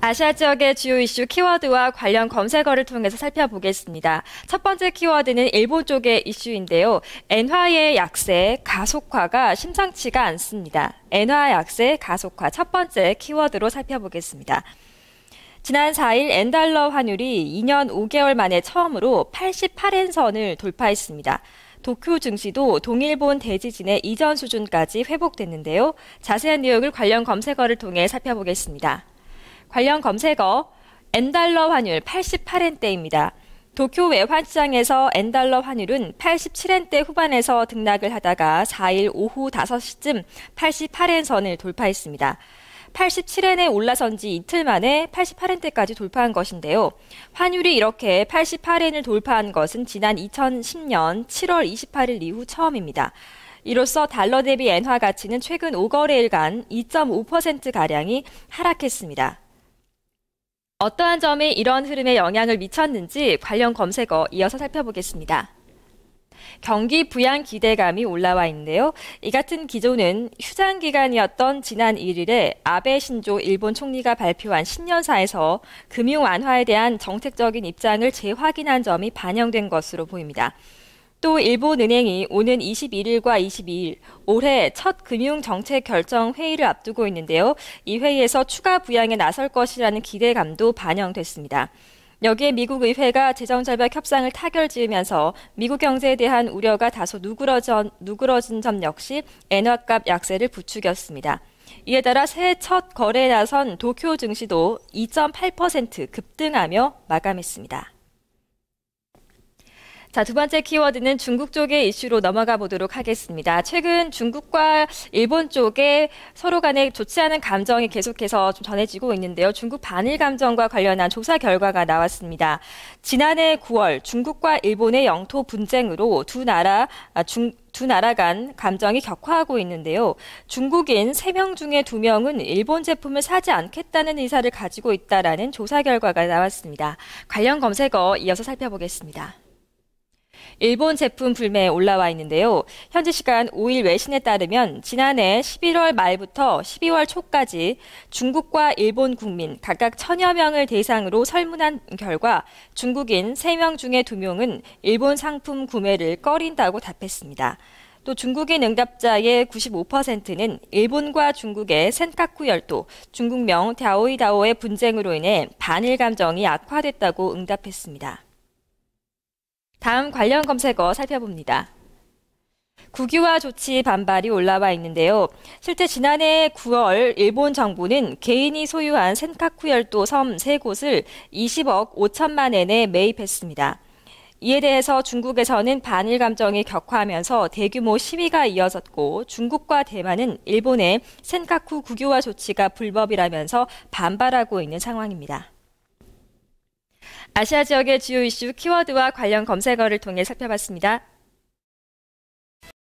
아시아 지역의 주요 이슈 키워드와 관련 검색어를 통해서 살펴보겠습니다. 첫 번째 키워드는 일본 쪽의 이슈인데요. 엔화의 약세, 가속화가 심상치가 않습니다. 엔화 약세, 가속화 첫 번째 키워드로 살펴보겠습니다. 지난 4일 엔달러 환율이 2년 5개월 만에 처음으로 88엔 선을 돌파했습니다. 도쿄 증시도 동일본 대지진의 이전 수준까지 회복됐는데요. 자세한 내용을 관련 검색어를 통해 살펴보겠습니다. 관련 검색어, 엔달러 환율 88엔대입니다. 도쿄 외환시장에서 엔달러 환율은 87엔대 후반에서 등락을 하다가 4일 오후 5시쯤 88엔 선을 돌파했습니다. 87엔에 올라선 지 이틀 만에 88엔대까지 돌파한 것인데요. 환율이 이렇게 88엔을 돌파한 것은 지난 2010년 7월 28일 이후 처음입니다. 이로써 달러 대비 엔화 가치는 최근 5거래일간 2.5%가량이 하락했습니다. 어떠한 점이 이런 흐름에 영향을 미쳤는지 관련 검색어 이어서 살펴보겠습니다. 경기 부양 기대감이 올라와 있는데요. 이 같은 기조는 휴장 기간이었던 지난 1일에 아베 신조 일본 총리가 발표한 신년사에서 금융 완화에 대한 정책적인 입장을 재확인한 점이 반영된 것으로 보입니다. 또 일본은행이 오는 21일과 22일 올해 첫 금융정책 결정 회의를 앞두고 있는데요. 이 회의에서 추가 부양에 나설 것이라는 기대감도 반영됐습니다. 여기에 미국 의회가 재정절벽 협상을 타결지으면서 미국 경제에 대한 우려가 다소 누그러진 점 역시 엔화값 약세를 부추겼습니다. 이에 따라 새해 첫 거래에 나선 도쿄 증시도 2.8% 급등하며 마감했습니다. 자, 두 번째 키워드는 중국 쪽의 이슈로 넘어가 보도록 하겠습니다. 최근 중국과 일본 쪽에 서로 간에 좋지 않은 감정이 계속해서 좀 전해지고 있는데요. 중국 반일 감정과 관련한 조사 결과가 나왔습니다. 지난해 9월 중국과 일본의 영토 분쟁으로 두 나라 간 감정이 격화하고 있는데요. 중국인 3명 중에 2명은 일본 제품을 사지 않겠다는 의사를 가지고 있다라는 조사 결과가 나왔습니다. 관련 검색어 이어서 살펴보겠습니다. 일본 제품 불매에 올라와 있는데요. 현지 시간 5일 외신에 따르면 지난해 11월 말부터 12월 초까지 중국과 일본 국민 각각 1000여 명을 대상으로 설문한 결과 중국인 3명 중에 2명은 일본 상품 구매를 꺼린다고 답했습니다. 또 중국인 응답자의 95%는 일본과 중국의 센카쿠 열도, 중국명 갸오이다오의 분쟁으로 인해 반일 감정이 악화됐다고 응답했습니다. 다음 관련 검색어 살펴봅니다. 국유화 조치 반발이 올라와 있는데요. 실제 지난해 9월 일본 정부는 개인이 소유한 센카쿠 열도 섬 3곳을 20억 5천만 엔에 매입했습니다. 이에 대해서 중국에서는 반일 감정이 격화하면서 대규모 시위가 이어졌고 중국과 대만은 일본의 센카쿠 국유화 조치가 불법이라면서 반발하고 있는 상황입니다. 아시아 지역의 주요 이슈 키워드와 관련 검색어를 통해 살펴봤습니다.